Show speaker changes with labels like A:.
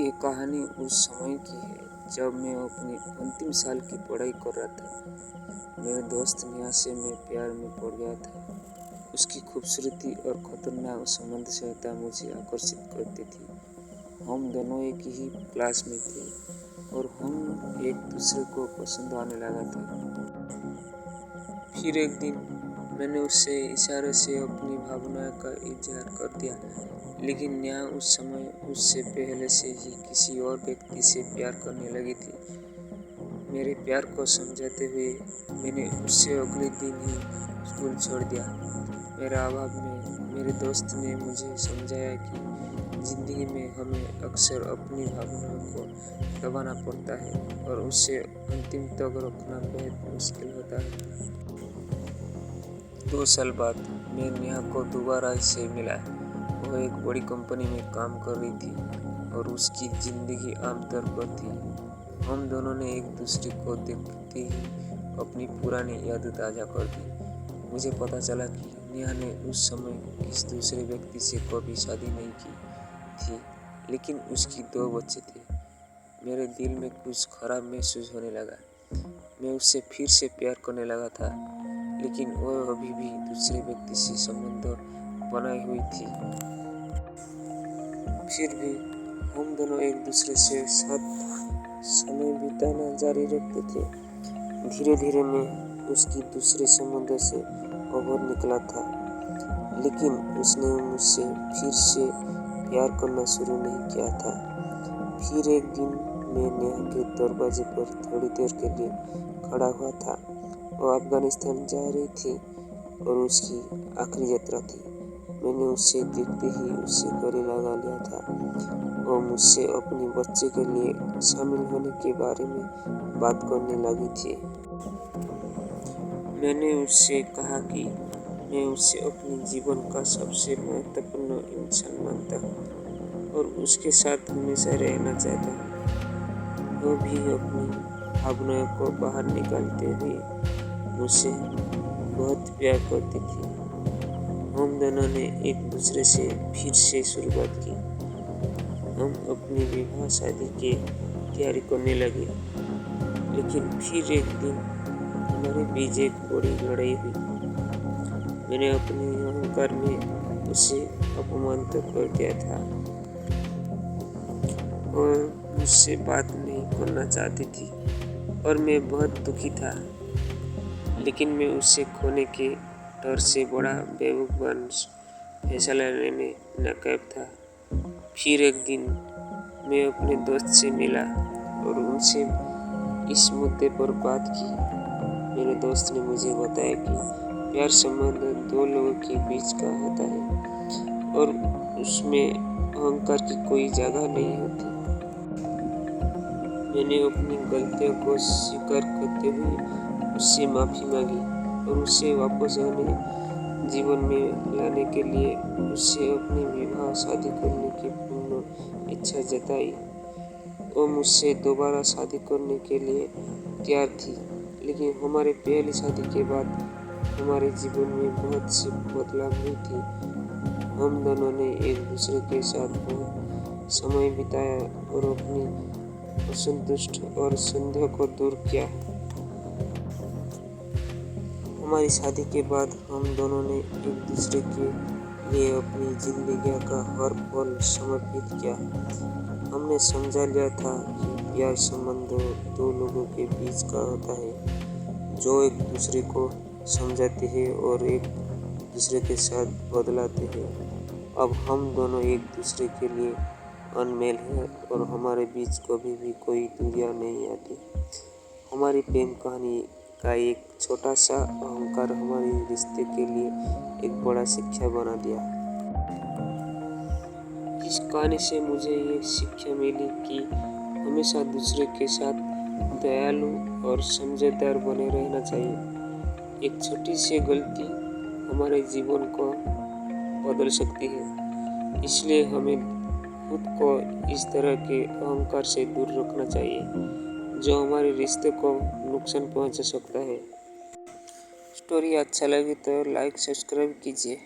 A: ये कहानी उस समय की है जब मैं अपनी अंतिम साल की पढ़ाई कर रहा था। मेरे दोस्त नेहा से मैं प्यार में पड़ गया था। उसकी खूबसूरती और खतरनाक संबंधशीलता मुझे आकर्षित करती थी। हम दोनों एक ही क्लास में थे और हम एक दूसरे को पसंद आने लगा था। फिर एक दिन मैंने उससे इशारे से अपनी भावनाओं का इजहार कर दिया, लेकिन नेहा उस समय उससे पहले से ही किसी और व्यक्ति से प्यार करने लगी थी। मेरे प्यार को समझाते हुए मैंने उससे अगले दिन ही स्कूल छोड़ दिया। मेरे अभाव में मेरे दोस्त ने मुझे समझाया कि जिंदगी में हमें अक्सर अपनी भावनाओं को दबाना पड़ता है और उसे अंतिम तक रखना बेहद मुश्किल होता है। 2 साल बाद मैं नेहा को दोबारा से मिला। वह एक बड़ी कंपनी में काम कर रही थी और उसकी जिंदगी आमतौर पर थी। हम दोनों ने एक दूसरे को देखते ही अपनी पुरानी यादें ताज़ा कर दी। मुझे पता चला कि नेहा ने उस समय किसी दूसरे व्यक्ति से कभी शादी नहीं की थी, लेकिन उसकी 2 बच्चे थे। मेरे दिल में कुछ खराब महसूस होने लगा। मैं उससे फिर से प्यार करने लगा था, लेकिन वह अभी भी दूसरे व्यक्ति से संबंध बनाई हुई थी। फिर भी हम दोनों एक दूसरे से साथ समय बिताना जारी रखते थे। धीरे धीरे मैं उसकी दूसरे संबंधों से बाहर निकला था, लेकिन उसने मुझसे फिर से प्यार करना शुरू नहीं किया था। फिर एक दिन मैं नेहा के दरवाजे पर थोड़ी देर के लिए खड़ा हुआ था। वो अफगानिस्तान जा रही थी और उसकी आखिरी यात्रा थी। मैंने उसे देखते ही उसे गले लगा लिया था। वो मुझसे अपने बच्चे के लिए शामिल होने के बारे में बात करने लगी थी। मैंने उससे कहा कि मैं उसे अपने जीवन का सबसे महत्वपूर्ण इंसान मानता हूँ और उसके साथ हमेशा रहना चाहता हूँ। वो भी अपनी भावनाओं को बाहर निकालते हुए मुझसे बहुत प्यार करती थी। हम दोनों ने एक दूसरे से फिर से शुरुआत की। हम अपनी विवाह शादी की तैयारी करने लगे, लेकिन फिर एक दिन हमारे बीच एक बड़ी लड़ाई हुई। मैंने अपने अहंकार में उसे अपमानित कर दिया था और मुझसे बात नहीं करना चाहती थी और मैं बहुत दुखी था, लेकिन मैं उसे खोने के डर से बड़ा बेवकूफ़ फैसला लेने में नाकाम था। फिर एक दिन मैं अपने दोस्त से मिला और उनसे इस मुद्दे पर बात की। मेरे दोस्त ने मुझे बताया कि प्यार संबंध 2 लोगों के बीच का होता है और उसमें अहंकार की कोई जगह नहीं होती। मैंने अपनी गलतियों को स्वीकार करते हुए उससे माफ़ी मांगी और उसे वापस अपने जीवन में लाने के लिए उससे अपनी विवाह शादी करने की पूर्ण इच्छा जताई। वो मुझसे दोबारा शादी करने के लिए तैयार थी, लेकिन हमारे पहली शादी के बाद हमारे जीवन में बहुत सी बदलाव हुई थी। हम दोनों ने एक दूसरे के साथ बहुत समय बिताया और अपनी असंतुष्ट और संदेह को दूर किया। हमारी शादी के बाद हम दोनों ने एक दूसरे के लिए अपनी जिंदगी का हर पल समर्पित किया। हमने समझा लिया था कि प्यार संबंध 2 लोगों के बीच का होता है जो एक दूसरे को समझाते हैं और एक दूसरे के साथ बदलाते हैं। अब हम दोनों एक दूसरे के लिए अनमोल हैं और हमारे बीच कभी भी कोई दूरियां नहीं आती। हमारी प्रेम कहानी का एक छोटा सा अहंकार हमारे रिश्ते के लिए एक बड़ा शिक्षा बना दिया। इस कहानी से मुझे ये शिक्षा मिली कि हमेशा दूसरे के साथ दयालु और समझदार बने रहना चाहिए। एक छोटी सी गलती हमारे जीवन को बदल सकती है, इसलिए हमें खुद को इस तरह के अहंकार से दूर रखना चाहिए जो हमारे रिश्ते को नुकसान पहुंचा सकता है। स्टोरी अच्छा लगे तो लाइक सब्सक्राइब कीजिए।